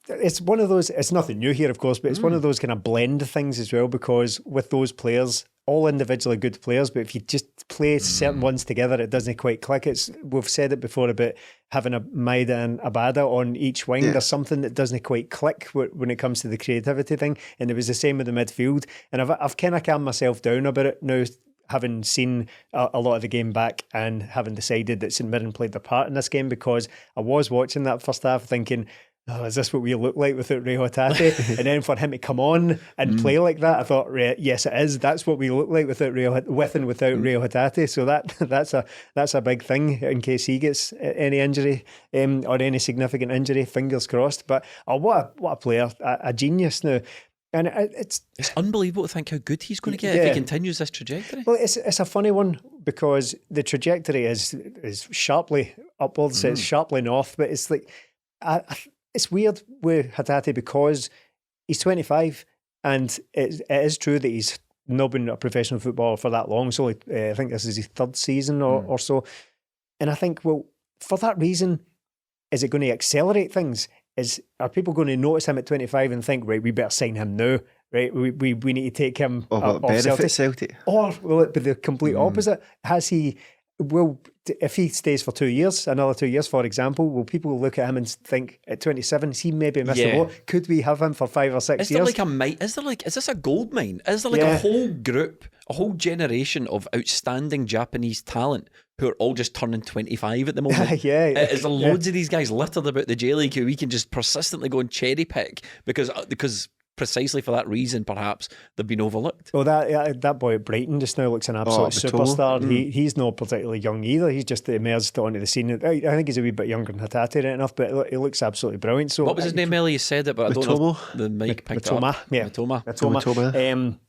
It's one of those, it's nothing new here, of course, but it's one of those kind of blend things as well, because with those players, all individually good players, but if you just play certain ones together, it doesn't quite click. We've said it before about having a Maida and Abada on each wing. There's something that doesn't quite click when it comes to the creativity thing, and it was the same with the midfield. And I've kind of calmed myself down about it now, having seen a lot of the game back and having decided that St Mirren played their part in this game, because I was watching that first half thinking, oh, is this what we look like without Rio HATATE? And then for him to come on and play like that, I thought, yes, it is. That's what we look like without Rio HATATE. So that's a big thing in case he gets any injury or any significant injury. Fingers crossed. But what a player, a genius now. And it's unbelievable to think how good he's going to get if he continues this trajectory. Well, it's a funny one, because the trajectory is sharply upwards, it's sharply north, but it's like it's weird with HATATE because he's 25, and it is true that he's not been a professional footballer for that long. So I think this is his third season or so. And I think, well, for that reason, is it going to accelerate things? Are people going to notice him at 25 and think, right, we better sign him now, right? We need to take him off Celtic. Or will it be the complete opposite? If he stays for 2 years, another 2 years, for example, will people look at him and think at 27, is he maybe missed the boat? Could we have him for 5 or 6 years? Is this a gold mine? Is there a whole group, a whole generation of outstanding Japanese talent who are all just turning 25 at the moment? Is there loads of these guys littered about the J League who we can just persistently go and cherry pick because precisely for that reason, perhaps they've been overlooked. Well, that boy at Brighton just now looks an absolute superstar. He's not particularly young either. He's just emerged onto the scene. I think he's a wee bit younger than HATATE, right enough, but he looks absolutely brilliant. So, what was his name, Ellie? You said it, but I don't know. The mic picked up. Mitoma.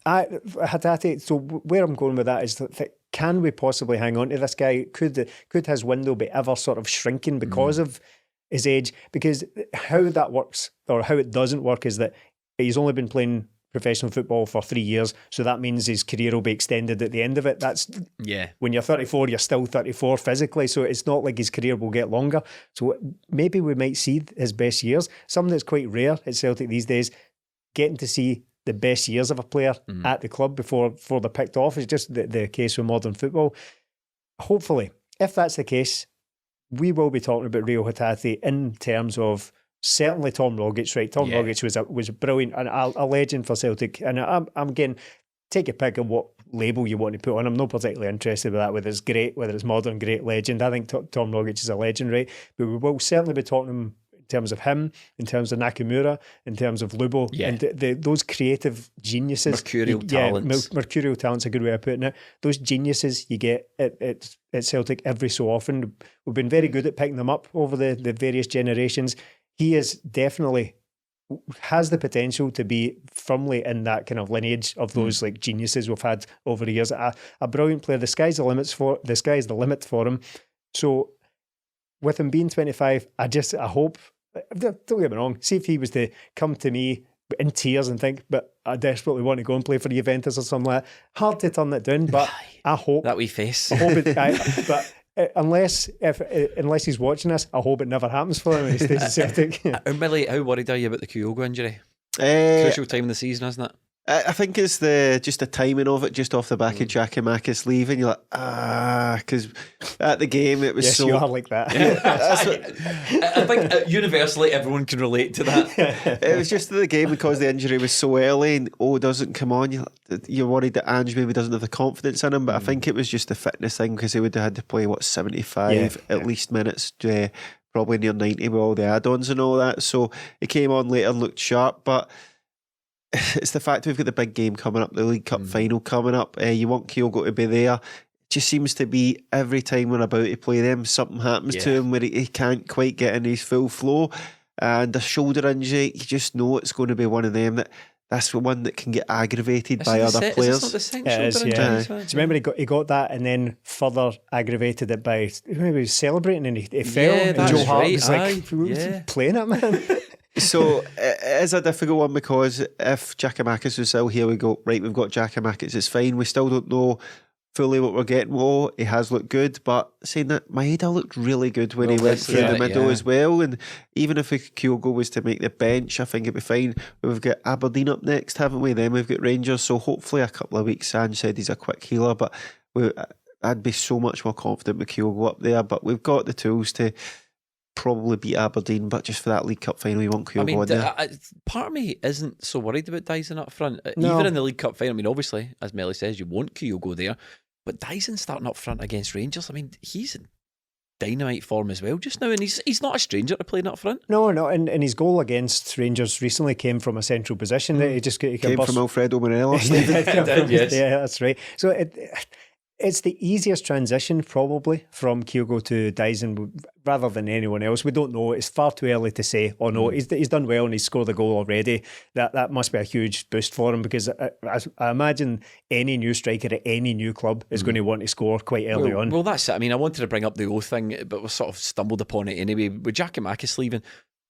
HATATE. So where I'm going with that is that can we possibly hang on to this guy? Could his window be ever sort of shrinking because of his age? Because how that works, or how it doesn't work, is that he's only been playing professional football for 3 years, so that means his career will be extended at the end of it. That's when you're 34, you're still 34 physically, so it's not like his career will get longer. So maybe we might see his best years. Something that's quite rare at Celtic these days, getting to see the best years of a player at the club before they're picked off, is just the case with modern football. Hopefully, if that's the case, we will be talking about Rio HATATE in terms of certainly Tom Rogic, right? Tom Rogic was brilliant and a legend for Celtic. And I'm again, take a pick of what label you want to put on. I'm not particularly interested with that, whether it's great, whether it's modern, great, legend. I think Tom Rogic is a legend, right? But we will certainly be talking in terms of him, in terms of Nakamura, in terms of Lubo, and those creative geniuses. Mercurial talents. Mercurial talent's a good way of putting it. Those geniuses you get at Celtic every so often. We've been very good at picking them up over the various generations. He is definitely has the potential to be firmly in that kind of lineage of those like geniuses we've had over the years. A brilliant player. The sky's the limit for him. So with him being 25, I hope, don't get me wrong, see if he was to come to me in tears and think, but I desperately want to go and play for Juventus or something like that. Hard to turn it down, but I hope that wee face. I hope but unless he's watching this, I hope it never happens for him when he stays at Celtic. Millie, how worried are you about the Kyogo injury? Crucial time in the season, isn't it? I think it's just the timing of it, just off the back of Giakoumakis leaving. You're like, because at the game it was so. You are like that. I think universally everyone can relate to that. It was just the game because the injury was so early and it doesn't come on. You're worried that Ange maybe doesn't have the confidence in him, but I think it was just a fitness thing because he would have had to play 75 at least minutes. Probably near 90 with all the add-ons and all that. So he came on later and looked sharp, but it's the fact we've got the big game coming up, the League Cup final coming up. You want Kyogo to be there. It just seems to be every time we're about to play them, something happens to him where he can't quite get in his full flow. And a shoulder injury, you just know it's going to be one of them that that's the one that can get aggravated by other players. Is this not the It is, yeah. Do you remember he got that and then further aggravated it by maybe he was celebrating and he fell and that's Joe Hart right. was like, playing it, man. So it is a difficult one because if Giakoumakis was still here, we go, right, we've got Giakoumakis, it's fine. We still don't know fully what we're getting. Oh, he has looked good, but saying that, Maeda looked really good when he went through the middle as well. And even if Kyogo was to make the bench, I think it'd be fine. We've got Aberdeen up next, haven't we? Then we've got Rangers. So hopefully a couple of weeks. Ange said he's a quick healer, but I'd be so much more confident with Kyogo up there. But we've got the tools to probably beat Aberdeen, but just for that League Cup final, we want Kyogo in there. Part of me isn't so worried about Dyson up front. No. Even in the League Cup final, I mean, obviously, as Melly says, you want Kyogo there, but Dyson starting up front against Rangers, I mean, he's in dynamite form as well just now, and he's not a stranger to playing up front. No, and his goal against Rangers recently came from a central position. He just came from Alfredo Morelos. Yes. Yeah, that's right. So it's the easiest transition probably from Kyogo to Dyson rather than anyone else. We don't know. It's far too early to say. Oh no, he's done well and he's scored a goal already. That must be a huge boost for him because I imagine any new striker at any new club is going to want to score quite early on. Well, that's it. I mean, I wanted to bring up the O thing, but we sort of stumbled upon it anyway. With Giakoumakis leaving,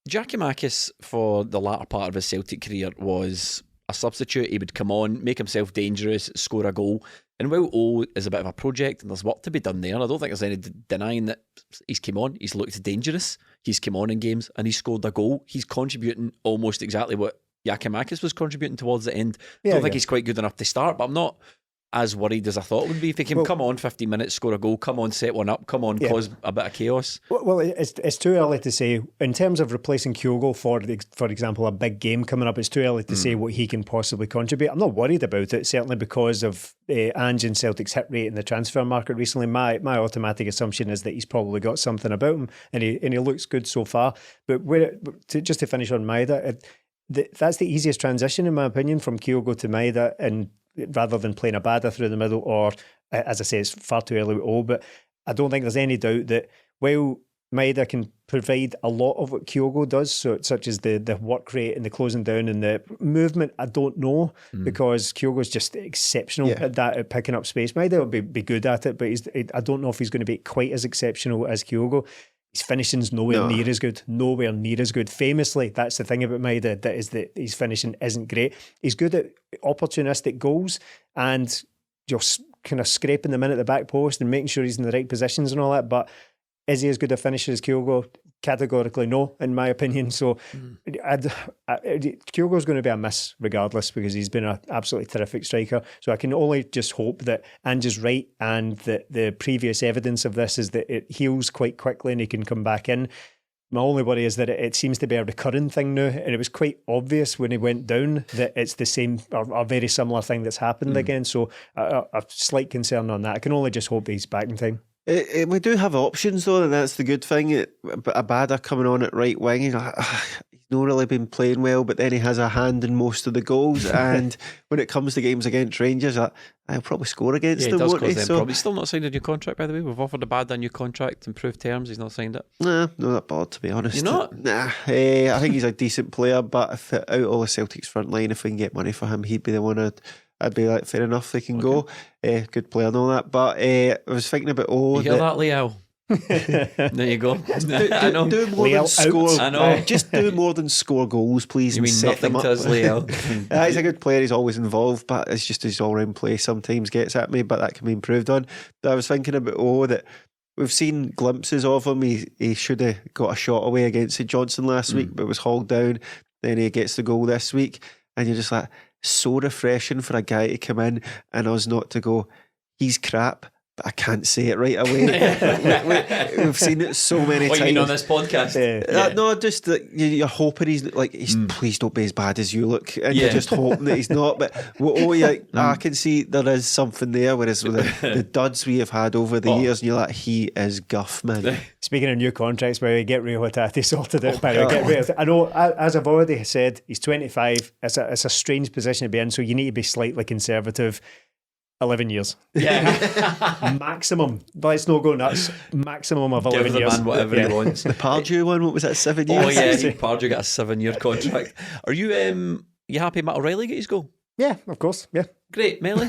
Giakoumakis for the latter part of his Celtic career was a substitute. He would come on, make himself dangerous, score a goal. And while O is a bit of a project and there's work to be done there, I don't think there's any denying that he's come on, he's looked dangerous, he's come on in games and he's scored a goal. He's contributing almost exactly what Giakoumakis was contributing towards the end. I don't think he's quite good enough to start, but I'm not as worried as I thought it would be. If he can come on 15 minutes, score a goal, come on, set one up, come on, cause a bit of chaos. Well, it's too early to say. In terms of replacing Kyogo for example, a big game coming up, it's too early to say what he can possibly contribute. I'm not worried about it, certainly because of Ange and Celtic's hit rate in the transfer market recently. My automatic assumption is that he's probably got something about him and he looks good so far. But just to finish on Maeda, that's the easiest transition in my opinion from Kyogo to Maeda, and rather than playing a Abada through the middle, or as I say, it's far too early with O, but I don't think there's any doubt that while Maeda can provide a lot of what Kyogo does, such as the work rate and the closing down and the movement, I don't know, because Kyogo's just exceptional at that, at picking up space. Maeda will be good at it, but I don't know if he's going to be quite as exceptional as Kyogo. His finishing's nowhere near as good. Famously, that's the thing about Maeda, that his finishing isn't great. He's good at opportunistic goals and just kind of scraping them in at the back post and making sure he's in the right positions and all that. But is he as good a finisher as Kyogo? Categorically no, in my opinion. So Kyogo's going to be a miss regardless, because he's been an absolutely terrific striker. So I can only just hope that Ange is right, and that the previous evidence of this is that it heals quite quickly and he can come back in. My only worry is that it seems to be a recurring thing now, and it was quite obvious when he went down that it's the same or a very similar thing that's happened again. So a slight concern on that. I can only just hope he's back in time. We do have options though, and that's the good thing. Abada coming on at right wing, he's not really been playing well, but then he has a hand in most of the goals. And when it comes to games against Rangers, I'll probably score against them, won't he? So he's still not signed a new contract, by the way. We've offered Abada a new contract, improved terms. He's not signed it. Nah, not that bad, to be honest. You're not? Nah, I think he's a decent player, but if out all the Celtic's front line, if we can get money for him, he'd be the one I'd be like, fair enough, they can go. Good player and all that. But I was thinking about you hear that, Leo? There you go. I know. Do more than score. I know. Just do more than score goals, please. You mean nothing to us, Leo? He's a good player. He's always involved, but it's just his all-round play sometimes gets at me. But that can be improved on. But I was thinking about that we've seen glimpses of him. He should have got a shot away against St Johnstone last week, but was hauled down. Then he gets the goal this week, and you're just like, so refreshing for a guy to come in and us not to go, he's crap, but I can't say it right away. We've seen it so many times. What you mean on this podcast? No, just that you're hoping he's like, please don't be as bad as you look, and you're just hoping that he's not. But I can see there is something there. Whereas with the duds we have had over the years, and you're like, he is guff, man. Speaking of new contracts, by the way, get Rio HATATE sorted out. By the way, I know, as I've already said, he's 25. It's a strange position to be in, so you need to be slightly conservative. 11 years. Yeah. Maximum. Let's not go nuts. Maximum of 11 Give the years. man whatever he wants. The Pardew one, what was that, 7 years? Oh yeah, Pardew got a 7-year contract. Are you You happy Matt O'Reilly get his goal? Yeah, of course. Yeah. Great, Melly.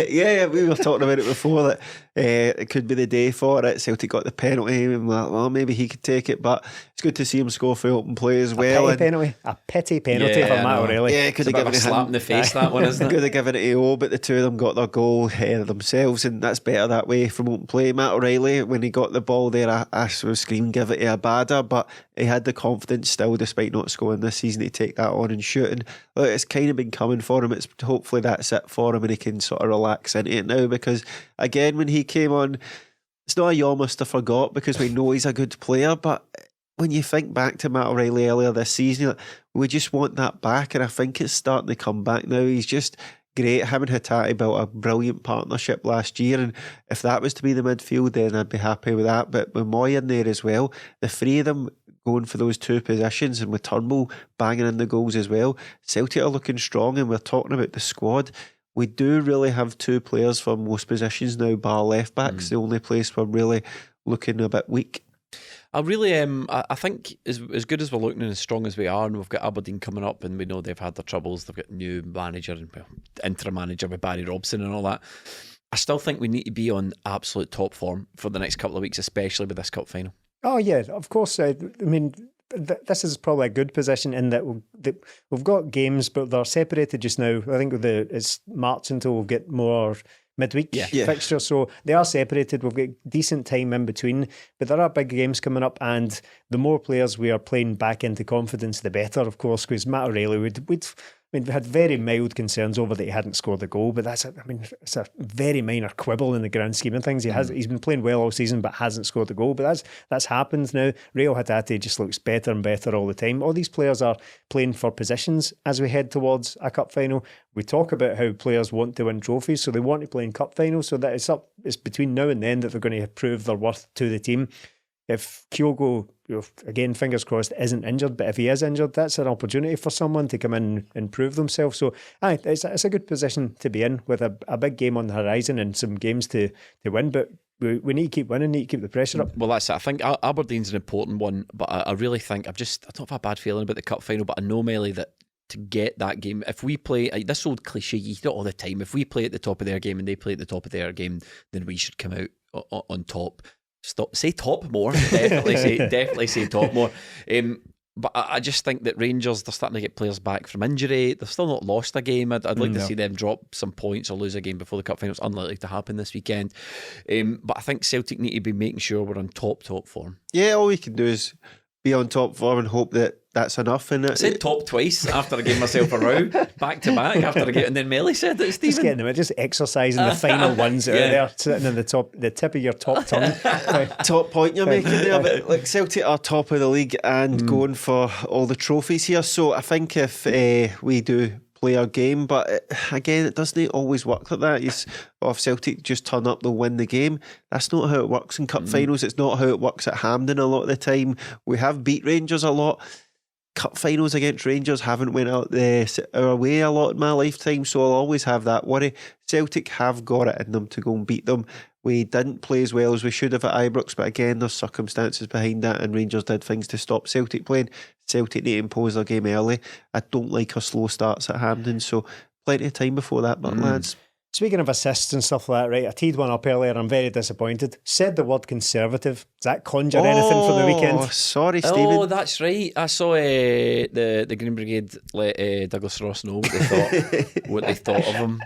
Yeah, we were talking about it before that it could be the day for it. Celtic got the penalty, and we're like, well, maybe he could take it, but it's good to see him score for open play as well. A pity penalty for Matt O'Reilly. Yeah, could have given a slap in the face, that one, isn't it? Could have given it to O, but the two of them got their goal themselves, and that's better that way from open play. Matt O'Reilly, when he got the ball there, I was screaming, give it to Abada, but he had the confidence still, despite not scoring this season, to take that on and shoot. And look, it's kind of been coming for him. It's hopefully that's it for him, and he can sort of relax into it now, because again, when he came on, it's not a you almost have forgot, because we know he's a good player, but when you think back to Matt O'Reilly earlier this season, like, we just want that back, and I think it's starting to come back now. He's just great. Him and HATATE built a brilliant partnership last year, and if that was to be the midfield, then I'd be happy with that. But with Moy in there as well, the three of them going for those two positions, and with Turnbull banging in the goals as well, Celtic are looking strong. And we're talking about the squad, we do really have two players for most positions now, bar left backs. The only place we're really looking a bit weak. I really I think as good as we're looking and as strong as we are, and we've got Aberdeen coming up, and we know they've had their troubles, they've got new manager and interim manager with Barry Robson and all that, I still think we need to be on absolute top form for the next couple of weeks, especially with this cup final. Oh yeah, of course. I mean, this is probably a good position in that we've got games, but they're separated just now. I think it's March until we'll get more midweek fixtures, so they are separated. We've got decent time in between, but there are big games coming up, and the more players we are playing back into confidence, the better, of course, because Matt O'Reilly we had very mild concerns over that he hadn't scored a goal, but it's a very minor quibble in the grand scheme of things. He's been playing well all season, but hasn't scored a goal. But that's happened now. Real HATATE just looks better and better all the time. All these players are playing for positions as we head towards a cup final. We talk about how players want to win trophies, so they want to play in cup finals. So that it's between now and then that they're going to prove their worth to the team. If Kyogo, again, fingers crossed, isn't injured, but if he is injured, that's an opportunity for someone to come in and prove themselves. So it's a good position to be in, with a big game on the horizon and some games to win, but we need to keep winning, need to keep the pressure up. Well, that's it. I think Aberdeen's an important one, but I really think I don't have a bad feeling about the cup final, but I know, Melly, that to get that game, if we play this old cliche, you hear it all the time, if we play at the top of their game and they play at the top of their game, then we should come out on top. Say top more. Definitely say top more. But I just think that Rangers, they're starting to get players back from injury. They've still not lost a game. I'd like to see them drop some points or lose a game before the cup final. It's unlikely to happen this weekend. But I think Celtic need to be making sure we're on top form. Yeah, all we can do is be on top form and hope that that's enough. And I said top twice after I gave myself a row, back to back after I get, and then Melly said it. Stephen, just getting them, just exercising the final ones out there, sitting in the tip of your top tongue. Top point you're making there, but like Celtic are top of the league and going for all the trophies here. So I think if we do play our game, but again, it doesn't always work like that. If Celtic just turn up, they'll win the game. That's not how it works in cup finals. It's not how it works at Hampden a lot of the time. We have beat Rangers a lot. Cup finals against Rangers haven't went out our way a lot in my lifetime, so I'll always have that worry. Celtic have got it in them to go and beat them. We didn't play as well as we should have at Ibrox, but again, there's circumstances behind that, and Rangers did things to stop Celtic playing. Celtic need to impose their game early. I don't like our slow starts at Hampden, so plenty of time before that, but lads. Speaking of assists and stuff like that, right, I teed one up earlier. I'm very disappointed. Said the word conservative. Does that conjure anything for the weekend? Oh, sorry, Stephen. Oh, that's right. I saw the Green Brigade let Douglas Ross know what they thought of him.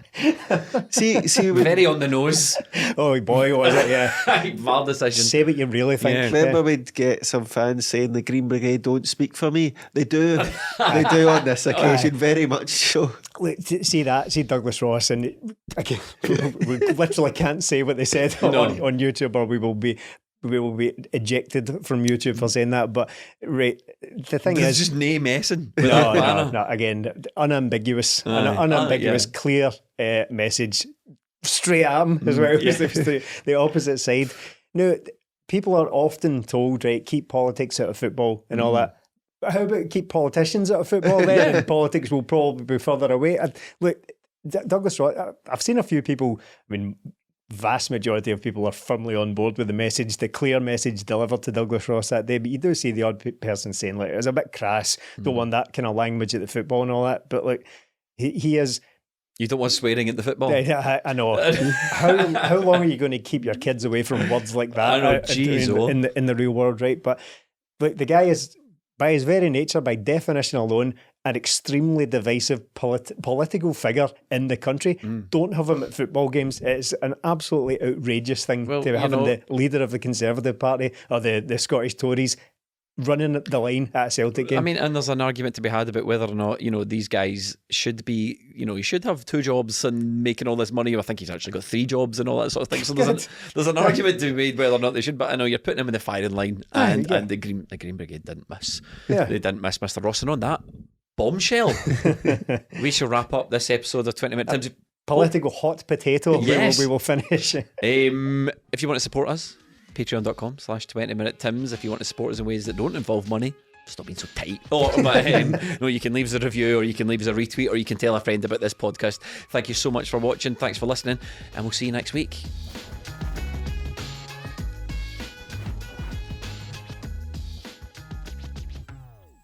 See, very on the nose. Oh boy, was it? Yeah, bad decision. Say what you really think. Yeah. Remember, we'd get some fans saying the Green Brigade don't speak for me. They do. They do on this occasion, very much so. See Douglas Ross, and again, we literally can't say what they said on YouTube, or we will be ejected from YouTube for saying that. But right, the thing is, just no messing. No. Again, unambiguous, clear message straight at him as well. The opposite side. Now, people are often told, right, keep politics out of football and all that. But how about keep politicians out of football then? And politics will probably be further away. And look, Douglas Ross, I've seen a few people, I mean, vast majority of people are firmly on board with the clear message delivered to Douglas Ross that day. But you do see the odd person saying, like, it was a bit crass, don't want that kind of language at the football and all that. But like, he is. You don't want swearing at the football. I know. how long are you going to keep your kids away from words like that? I know, in the real world, right? But like, the guy is, by his very nature, by definition alone, an extremely divisive political figure in the country. Don't have him at football games. It's an absolutely outrageous thing to be having the leader of the Conservative Party or the Scottish Tories running the line at a Celtic game. I mean, and there's an argument to be had about whether or not, these guys should be, he should have 2 jobs and making all this money. I think he's actually got 3 jobs and all that sort of thing. So there's an argument to be made whether or not they should. But I know you're putting him in the firing line, and the Green Brigade didn't miss. Yeah. They didn't miss Mr. Ross. And on that bombshell, we shall wrap up this episode of 20 Minute Tims. Political hot potato. Yes. We will finish. If you want to support us, patreon.com/20minutetims. If you want to support us in ways that don't involve money, stop being so tight. You can leave us a review, or you can leave us a retweet, or you can tell a friend about this podcast. Thank you so much for watching. Thanks for listening, and we'll see you next week.